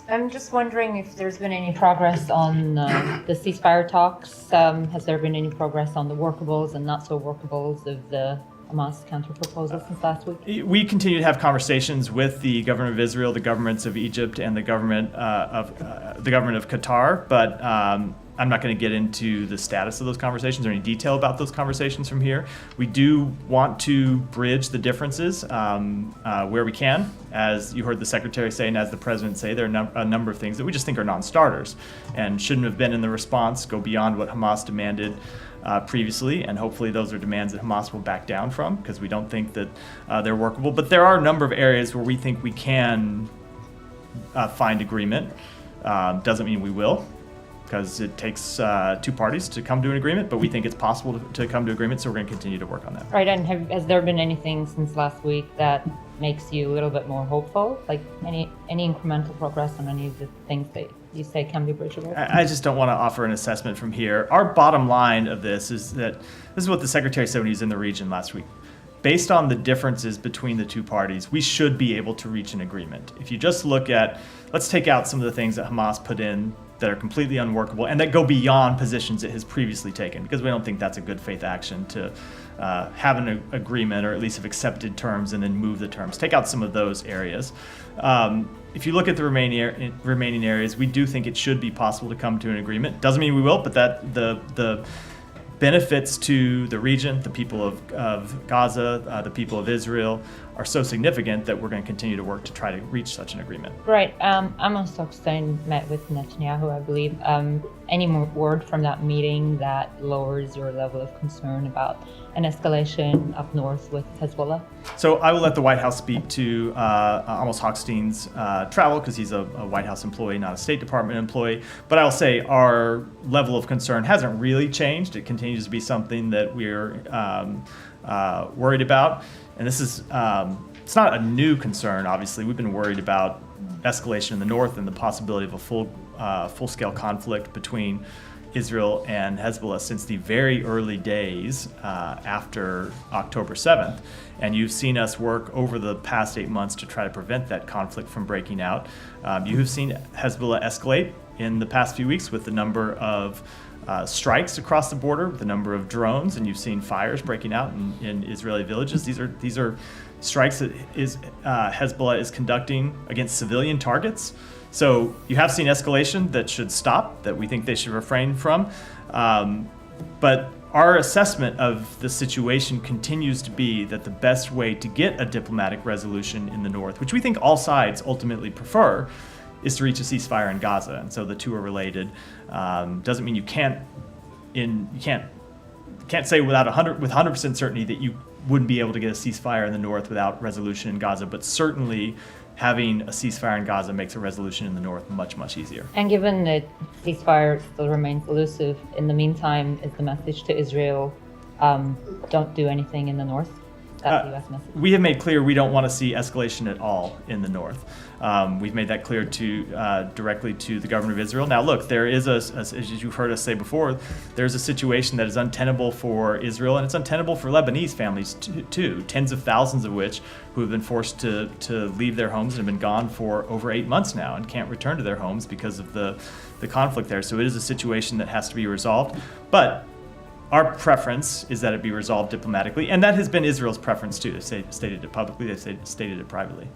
I'm just wondering if there's been any progress on the ceasefire talks. Has there been any progress on the workables and not so workables of the Hamas counter-proposal since last week? We continue to have conversations with the government of Israel, the governments of Egypt, and the government of Qatar, but I'm not going to get into the status of those conversations or any detail about those conversations from here. We do want to bridge the differences where we can. As you heard the Secretary say and as the President say, there are a number of things that we just think are non-starters and shouldn't have been in the response, go beyond what Hamas demanded previously, and hopefully those are demands that Hamas will back down from, because we don't think that they're workable. But there are a number of areas where we think we can find agreement. Doesn't mean we will, because it takes two parties to come to an agreement, but we think it's possible to come to agreement, so we're going to continue to work on that. Right, and has there been anything since last week that makes you a little bit more hopeful? Like any incremental progress on any of the things that you say can be bridgeable? I just don't want to offer an assessment from here. Our bottom line of this is that this is what the Secretary said when he was in the region last week. Based on the differences between the two parties, we should be able to reach an agreement. If you just look at, let's take out some of the things that Hamas put in that are completely unworkable and that go beyond positions it has previously taken, because we don't think that's a good faith action to have an agreement, or at least have accepted terms and then move the terms. Take out some of those areas. If you look at the remaining areas, we do think it should be possible to come to an agreement. Doesn't mean we will, but that the benefits to the region, the people of Gaza, the people of Israel, are so significant that we're going to continue to work to try to reach such an agreement. Right. Amos Hochstein met with Netanyahu, I believe. Any more word from that meeting that lowers your level of concern about an escalation up north with Hezbollah? So I will let the White House speak to Amos Hochstein's travel, because he's a White House employee, not a State Department employee. But I'll say our level of concern hasn't really changed. It continues to be something that we're worried about. And this is, it's not a new concern, obviously. We've been worried about escalation in the north and the possibility of a full-scale conflict between Israel and Hezbollah since the very early days after October 7th. And you've seen us work over the past 8 months to try to prevent that conflict from breaking out. You have seen Hezbollah escalate in the past few weeks with the number of strikes across the border, with the number of drones, and you've seen fires breaking out in Israeli villages. These are strikes that Hezbollah is conducting against civilian targets. So you have seen escalation that should stop, that we think they should refrain from. But our assessment of the situation continues to be that the best way to get a diplomatic resolution in the north, which we think all sides ultimately prefer, is to reach a ceasefire in Gaza. And so the two are related. Doesn't mean you can't say with 100% certainty that you wouldn't be able to get a ceasefire in the north without resolution in Gaza, but certainly having a ceasefire in Gaza makes a resolution in the north much, much easier. And given that ceasefire still remains elusive, in the meantime, is the message to Israel, don't do anything in the north? That's the U.S. message. We have made clear we don't want to see escalation at all in the north. We've made that clear directly to the government of Israel. Now, look, there is, as you've heard us say before, there's a situation that is untenable for Israel, and it's untenable for Lebanese families too, tens of thousands of which who have been forced to leave their homes and have been gone for over 8 months now and can't return to their homes because of the conflict there. So it is a situation that has to be resolved. But our preference is that it be resolved diplomatically, and that has been Israel's preference too. They've stated it publicly, they've stated it privately.